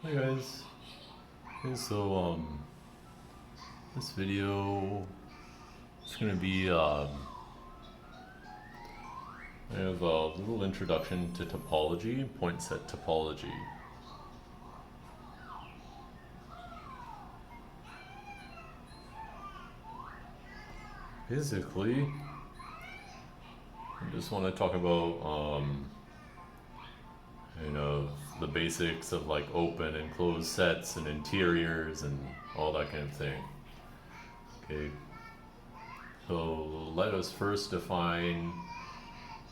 Hi guys. Okay, so this video is gonna be I have a little introduction to topology, point set topology. Basically, I just want to talk about the basics of like open and closed sets and interiors and all that kind of thing. Okay, so let us first define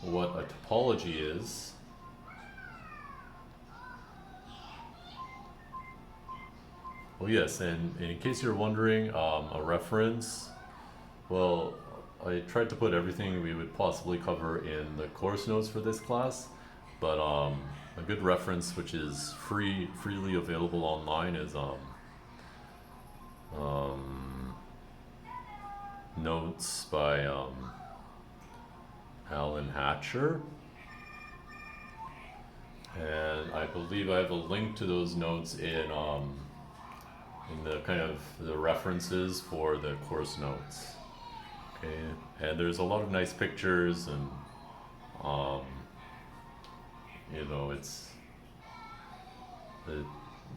what a topology is. Oh yes, and in case you're wondering, a reference, well, I tried to put everything we would possibly cover in the course notes for this class, but a good reference which is freely available online is um, notes by Alan Hatcher, and I believe I have a link to those notes in the kind of the references for the course notes. Okay, and there's a lot of nice pictures and um, it's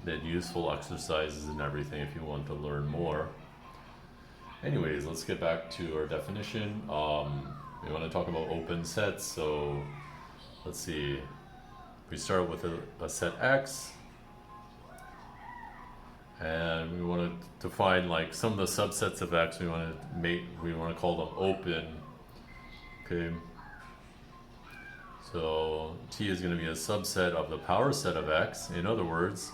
the useful exercises and everything if you want to learn more. Anyways, let's get back to our definition. We want to talk about open sets, so let's see. We start with a set X, and we want to define like some of the subsets of X. We want to call them open. Okay. So T is going to be a subset of the power set of X. In other words,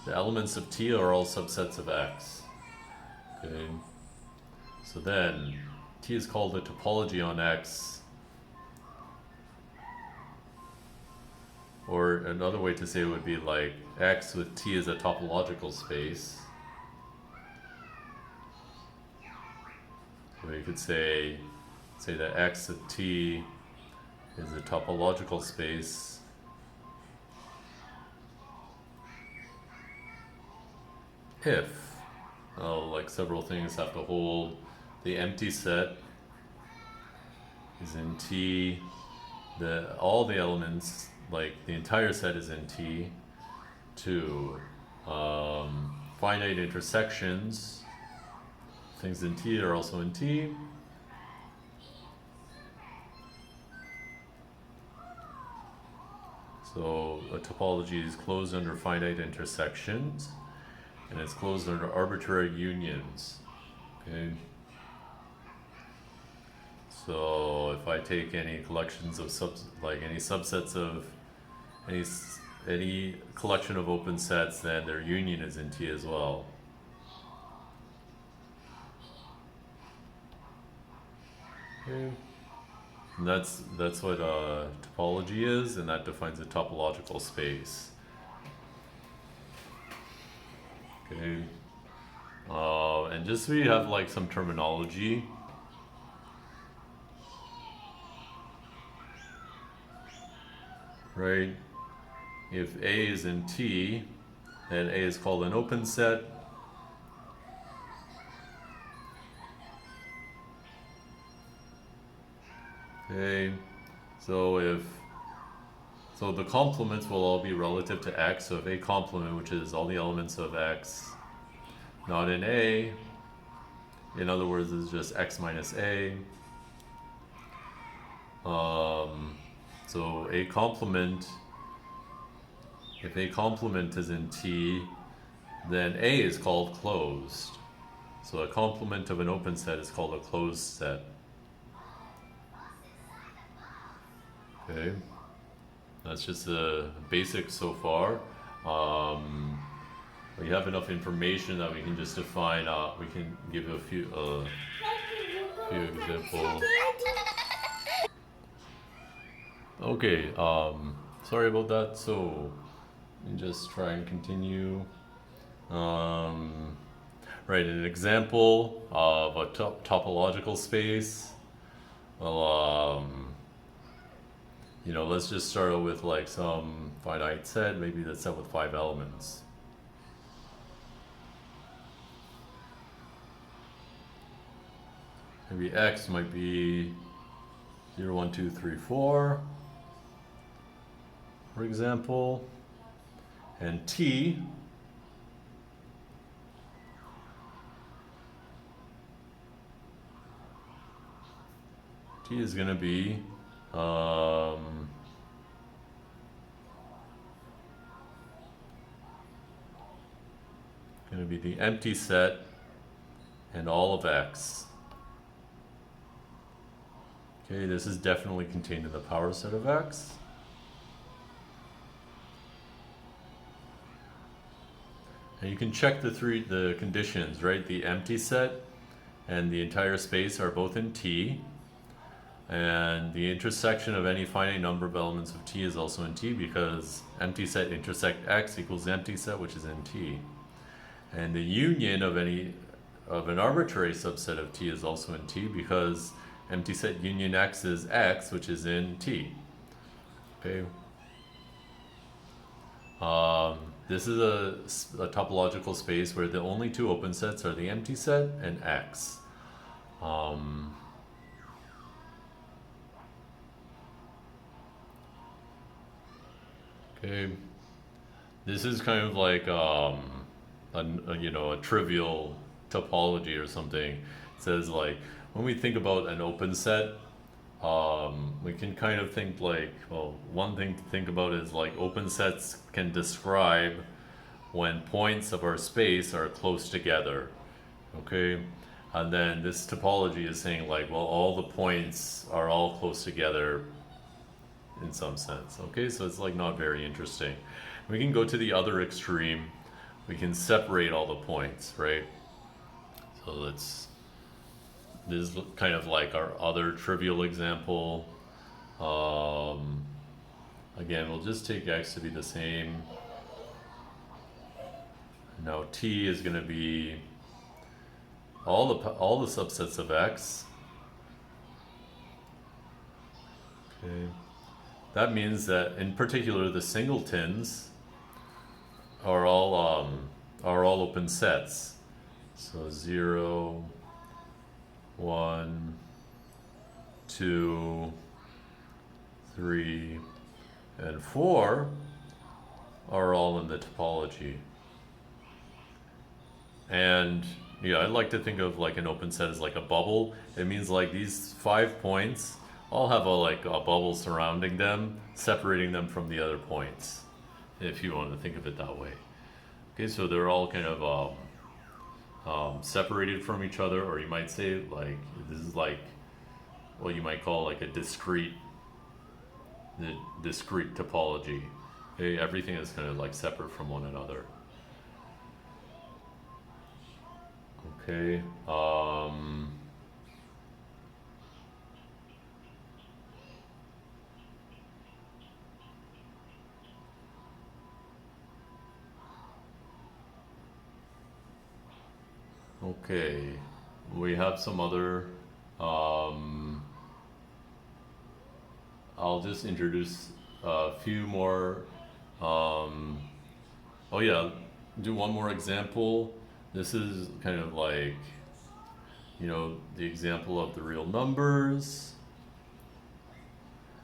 the elements of T are all subsets of X. Okay. So then T is called a topology on X. Or another way to say it would be like X with T is a topological space. So you could say that X with T is a topological space if, like several things have to hold. The empty set is in T. All the elements, like the entire set, is in T. 2. Finite intersections. Things in T are also in T. So a topology is closed under finite intersections, and it's closed under arbitrary unions. Okay. So if I take any collections of any subsets of any collection of open sets, then their union is in T as well. Okay. And that's what topology is, and that defines a topological space. Okay. And just so you have like some terminology. Right? If A is in T, then A is called an open set. Okay, so the complements will all be relative to X. So if A complement, which is all the elements of X, not in A, in other words, is just X minus A. So A complement, if A complement is in T, then A is called closed. So a complement of an open set is called a closed set. Okay, that's just the basics so far. We have enough information that we can just define. We can give a few examples. Okay, sorry about that. So let me just try and continue. Right, an example of a topological space. Well, let's just start out with like some finite set, maybe that's set with 5 elements. maybe X might be 0, 1, 2, 3, 4, for example, and T is going to be the empty set and all of X. Okay, this is definitely contained in the power set of X. And you can check the conditions, right? The empty set and the entire space are both in T. And the intersection of any finite number of elements of T is also in T, because empty set intersect X equals empty set, which is in T. And the union of an arbitrary subset of T is also in T, because empty set union X is X, which is in T. Okay. This is a topological space where the only two open sets are the empty set and X. Okay, this is kind of like a trivial topology or something. It says, like, when we think about an open set, we can kind of think like, well, one thing to think about is like open sets can describe when points of our space are close together. Okay, and then this topology is saying like, well, all the points are all close together in some sense. Okay, so it's like not very interesting. We can go to the other extreme. We can separate all the points, right? So this is kind of like our other trivial example. Again, we'll just take X to be the same. Now T is going to be all the subsets of X. Okay. That means that, in particular, the singletons are all open sets. So 0, 1, 2, 3, and 4 are all in the topology. And yeah, I like to think of like an open set as like a bubble. It means like these 5 points all have a bubble surrounding them, separating them from the other points, if you want to think of it that way. Okay, so they're all kind of separated from each other, or you might say like this is like what you might call like a discrete topology. Okay, everything is kind of like separate from one another. Okay. Okay, we have some other, I'll just introduce a few more, oh yeah, do one more example. This is kind of like, the example of the real numbers,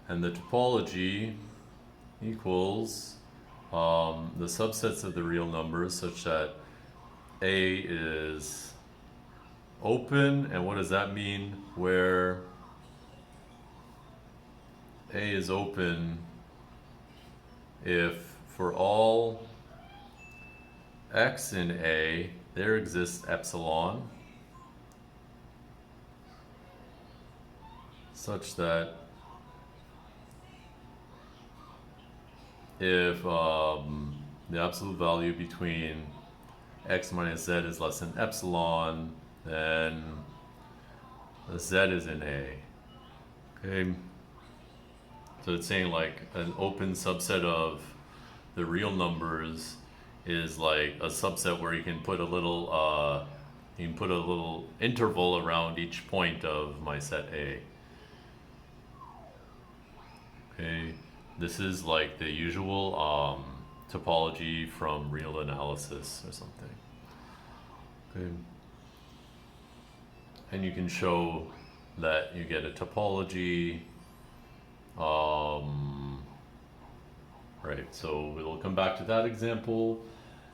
and the topology equals the subsets of the real numbers such that A is open. And what does that mean? Where A is open if for all X in A there exists epsilon, such that if the absolute value between X minus Z is less than epsilon, then the Z is in A. Okay, so it's saying like an open subset of the real numbers is like a subset where you can put a little interval around each point of my set A. Okay, this is like the usual topology from real analysis or something. Okay. and you can show that you get a topology. Right, so we'll come back to that example.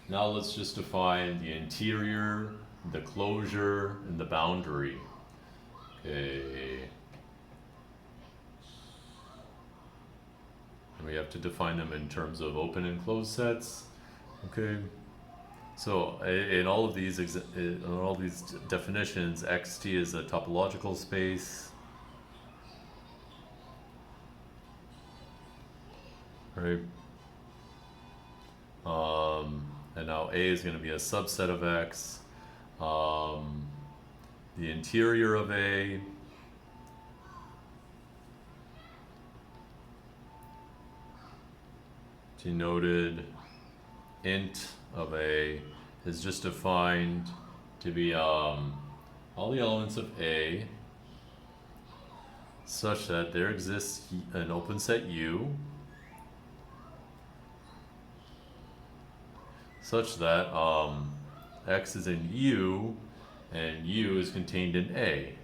Now let's just define the interior, the closure, and the boundary. Okay. And we have to define them in terms of open and closed sets. Okay. So in all of these definitions, xt is a topological space. Right. And now A is going to be a subset of X. The interior of A denoted int of A is just defined to be all the elements of A such that there exists an open set U such that X is in U and U is contained in A.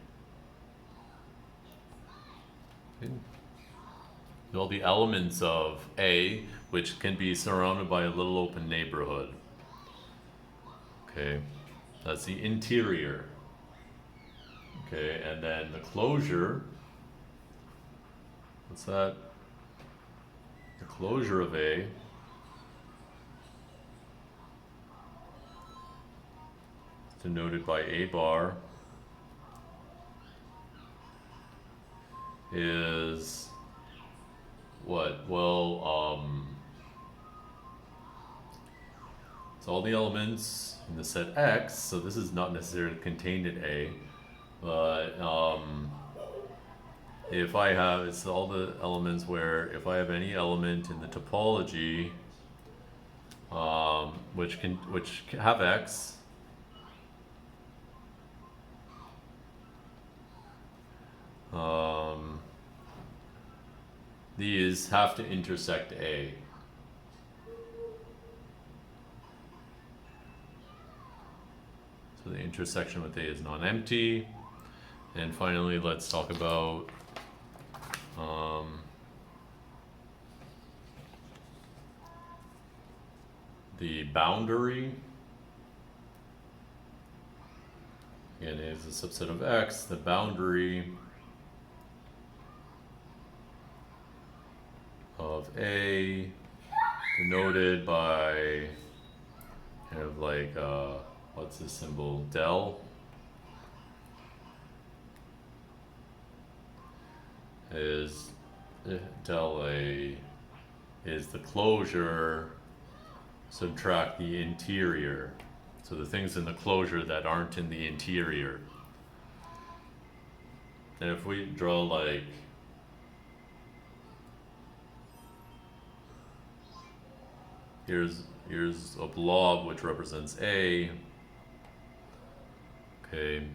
Okay. All the elements of A, which can be surrounded by a little open neighborhood. Okay, that's the interior. Okay, and then the closure, what's that? The closure of A denoted by A bar is what? Well, it's all the elements in the set X, so this is not necessarily contained in A, but if I have, it's all the elements where if I have any element in the topology which have X, these have to intersect A. So the intersection with A is non-empty. And finally, let's talk about the boundary. Again, A is a subset of X. The boundary of A denoted by kind of like what's this symbol? Del is del A is the closure, subtract the interior. So the things in the closure that aren't in the interior. And if we draw like here's a blob which represents A. Okay.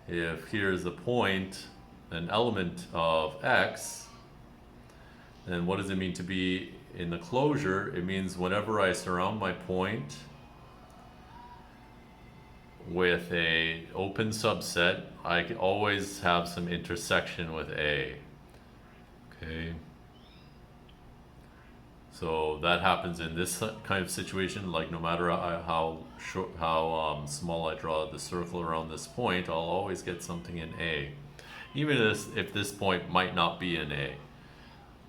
If here's a point, an element of X, then what does it mean to be in the closure? It means whenever I surround my point with a open subset, I can always have some intersection with A. Okay. So that happens in this kind of situation, like no matter how small I draw the circle around this point, I'll always get something in A. Even if this point might not be in A.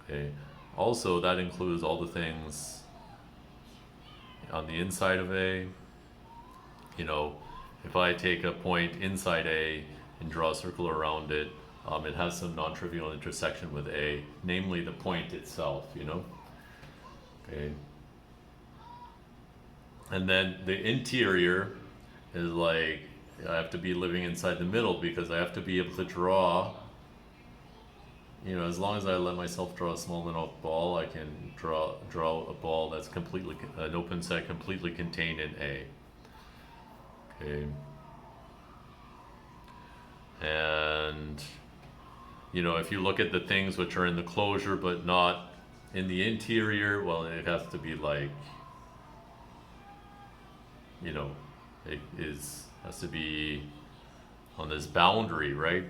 Okay. Also, that includes all the things on the inside of A. You know, if I take a point inside A and draw a circle around it, it has some non-trivial intersection with A, namely the point itself, you know? Okay. And then the interior is like, I have to be living inside the middle because I have to be able to draw, you know, as long as I let myself draw a small enough ball, I can draw a ball that's completely, an open set completely contained in A. Okay. And, you know, if you look at the things which are in the closure but not in the interior, well, it has to be like, you know, has to be on this boundary, right?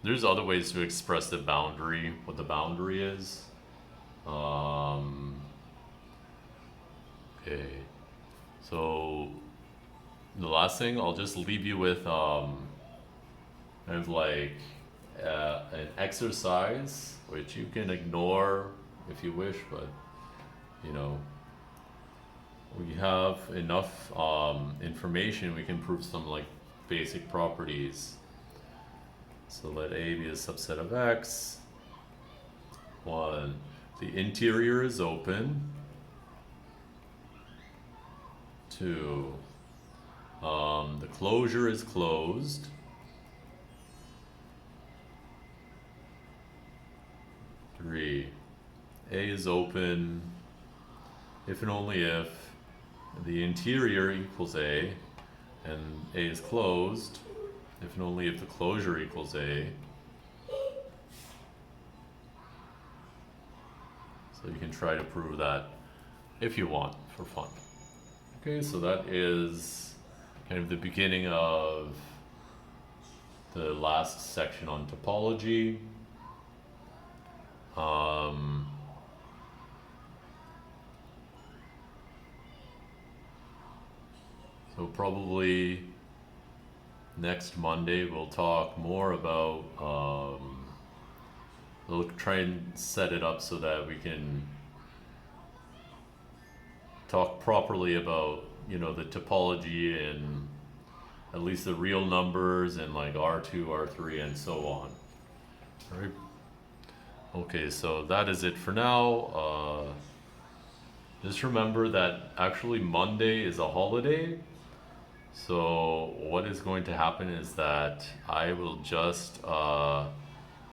There's other ways to express the boundary, what the boundary is. Okay, so the last thing I'll just leave you with kind of like an exercise, which you can ignore if you wish, but you know, we have enough information, we can prove some like basic properties. So let A be a subset of X. 1. The interior is open. 2. The closure is closed. 3. A is open if and only if the interior equals A and A is closed if and only if the closure equals A. So you can try to prove that if you want for fun. Okay, so that is kind of the beginning of the last section on topology. So probably next Monday we'll talk more about, we'll try and set it up so that we can talk properly about, you know, the topology and at least the real numbers and like R2, R3 and so on. All right. Okay, so that is it for now. Just remember that actually Monday is a holiday. So what is going to happen is that I will just